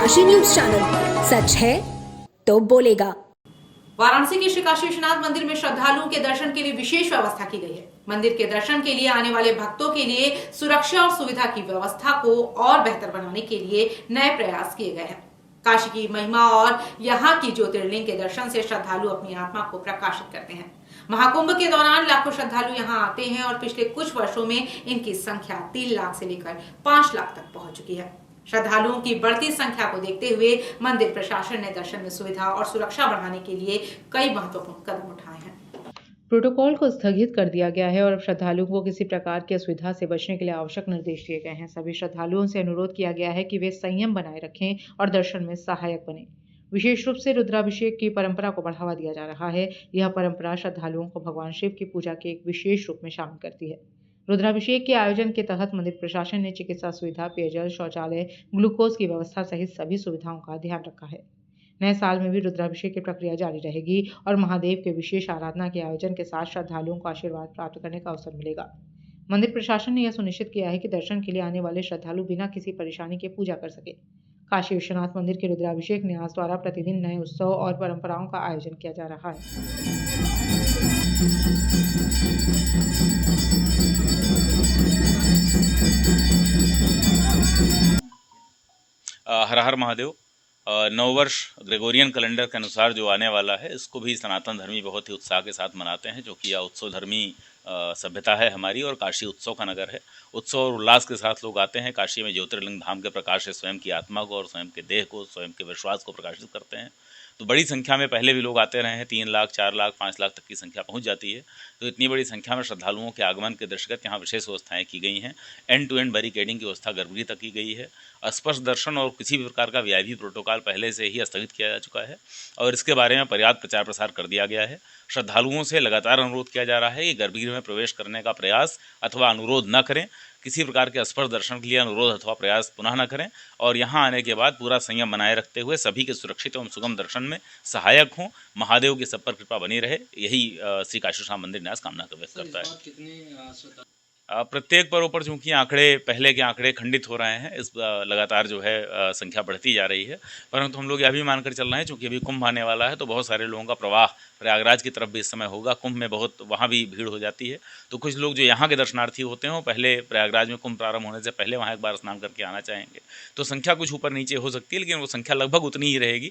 Kashi news channel, सच है तो बोलेगा। वाराणसी के श्री काशी विश्वनाथ मंदिर में श्रद्धालुओं के दर्शन के लिए विशेष व्यवस्था की गई है। मंदिर के दर्शन के लिए आने वाले भक्तों के लिए सुरक्षा और सुविधा की व्यवस्था को और बेहतर बनाने के लिए नए प्रयास किए गए हैं। काशी की महिमा और यहाँ की ज्योतिर्लिंग के दर्शन से श्रद्धालु अपनी आत्मा को प्रकाशित करते हैं। महाकुंभ के दौरान लाखों श्रद्धालु यहाँ आते हैं और पिछले कुछ वर्षों में इनकी संख्या 3 लाख से लेकर 5 लाख तक पहुंच चुकी है। श्रद्धालुओं की बढ़ती संख्या को देखते हुए मंदिर प्रशासन ने दर्शन में सुविधा और सुरक्षा बढ़ाने के लिए कई महत्वपूर्ण कदम उठाए हैं। प्रोटोकॉल को स्थगित कर दिया गया है और अब श्रद्धालुओं को किसी प्रकार की असुविधा से बचने के लिए आवश्यक निर्देश दिए गए हैं। सभी श्रद्धालुओं से अनुरोध किया गया है कि वे संयम बनाए रखें और दर्शन में सहायक बने। विशेष रूप से रुद्राभिषेक की परंपरा को बढ़ावा दिया जा रहा है। यह परंपरा श्रद्धालुओं को भगवान शिव की पूजा के एक विशेष रूप में शामिल करती है। रुद्राभिषेक के आयोजन के तहत मंदिर प्रशासन ने चिकित्सा सुविधा, पेयजल, शौचालय, ग्लूकोज की व्यवस्था सहित सभी सुविधाओं का ध्यान रखा है। नए साल में भी रुद्राभिषेक की प्रक्रिया जारी रहेगी और महादेव के विशेष आराधना के आयोजन के साथ श्रद्धालुओं को आशीर्वाद प्राप्त करने का अवसर मिलेगा। मंदिर प्रशासन ने यह सुनिश्चित किया है कि दर्शन के लिए आने वाले श्रद्धालु बिना किसी परेशानी के पूजा कर सके। काशी विश्वनाथ मंदिर के रुद्राभिषेक न्यास द्वारा प्रतिदिन नए उत्सव और परंपराओं का आयोजन किया जा रहा है। हर हर महादेव। नववर्ष ग्रेगोरियन कैलेंडर के अनुसार जो आने वाला है, इसको भी सनातन धर्मी बहुत ही उत्साह के साथ मनाते हैं, जो कि यह उत्सव धर्मी सभ्यता है हमारी और काशी उत्सव का नगर है। उत्सव और उल्लास के साथ लोग आते हैं। काशी में ज्योतिर्लिंग धाम के प्रकाश से स्वयं की आत्मा को और स्वयं के देह को, स्वयं के विश्वास को प्रकाशित करते हैं। तो बड़ी संख्या में पहले भी लोग आते रहे हैं। 3 लाख, 4 लाख, 5 लाख तक की संख्या पहुंच जाती है। तो इतनी बड़ी संख्या में श्रद्धालुओं के आगमन के दृष्टिगत यहाँ विशेष व्यवस्थाएं की गई हैं। एंड टू एंड बैरिकेडिंग की व्यवस्था गर्भगृह तक की गई है। स्पर्श दर्शन और किसी भी प्रकार का वीआईपी प्रोटोकॉल पहले से ही स्थगित किया जा चुका है और इसके बारे में पर्याप्त प्रचार प्रसार कर दिया गया है। श्रद्धालुओं से लगातार अनुरोध किया जा रहा है कि गर्भगृह में प्रवेश करने का प्रयास अथवा अनुरोध न करें। किसी प्रकार के स्पर्श दर्शन के लिए अनुरोध अथवा प्रयास पुनः न करें और यहाँ आने के बाद पूरा संयम बनाए रखते हुए सभी के सुरक्षित एवं सुगम दर्शन में सहायक हों। महादेव की सब पर कृपा बनी रहे, यही श्री काशी विश्वनाथ मंदिर न्यास कामना व्यक्त करता है। प्रत्येक पर्व पर चूँकि आंकड़े, पहले के आंकड़े खंडित हो रहे हैं, इस लगातार जो है संख्या बढ़ती जा रही है, परंतु हम लोग यह भी मानकर चल रहे हैं चूँकि अभी कुंभ आने वाला है तो बहुत सारे लोगों का प्रवाह प्रयागराज की तरफ भी इस समय होगा। कुंभ में बहुत वहाँ भी भीड़ हो जाती है, तो कुछ लोग जो यहाँ के दर्शनार्थी होते हैं वो पहले प्रयागराज में कुंभ प्रारंभ होने से पहले वहाँ एक बार स्नान करके आना चाहेंगे। तो संख्या कुछ ऊपर नीचे हो सकती है, लेकिन वो संख्या लगभग उतनी ही रहेगी।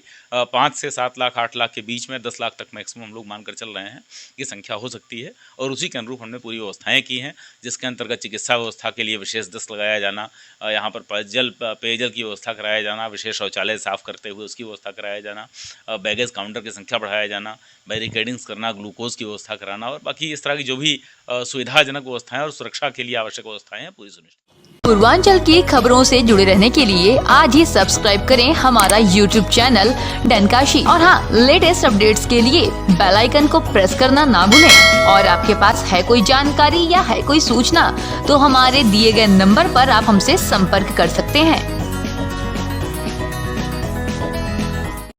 5 से 7 लाख, 8 लाख के बीच में, 10 लाख तक मैक्सिमम हम लोग मानकर चल रहे हैं कि संख्या हो सकती है और उसी के अनुरूप हमने पूरी व्यवस्थाएँ की हैं, जिसके अंतर्गत चिकित्सा व्यवस्था के लिए विशेष दस्त लगाया जाना, यहाँ पर पेयजल की व्यवस्था कराया जाना, विशेष शौचालय साफ करते हुए उसकी व्यवस्था कराया जाना, बैगेज काउंटर की संख्या बढ़ाया जाना, बैरिकेडिंग्स करना, ग्लूकोज की व्यवस्था कराना और बाकी इस तरह की जो भी सुविधाजनक व्यवस्थाएं और सुरक्षा के लिए आवश्यक व्यवस्थाएं हैं पूरी सुनिश्चित। पूर्वांचल की खबरों से जुड़े रहने के लिए आज ही सब्सक्राइब करें हमारा YouTube चैनल डनकाशी और हाँ, लेटेस्ट अपडेट्स के लिए बेल आइकन को प्रेस करना ना भूलें। और आपके पास है कोई जानकारी या है कोई सूचना तो हमारे दिए गए नंबर पर आप हमसे संपर्क कर सकते हैं।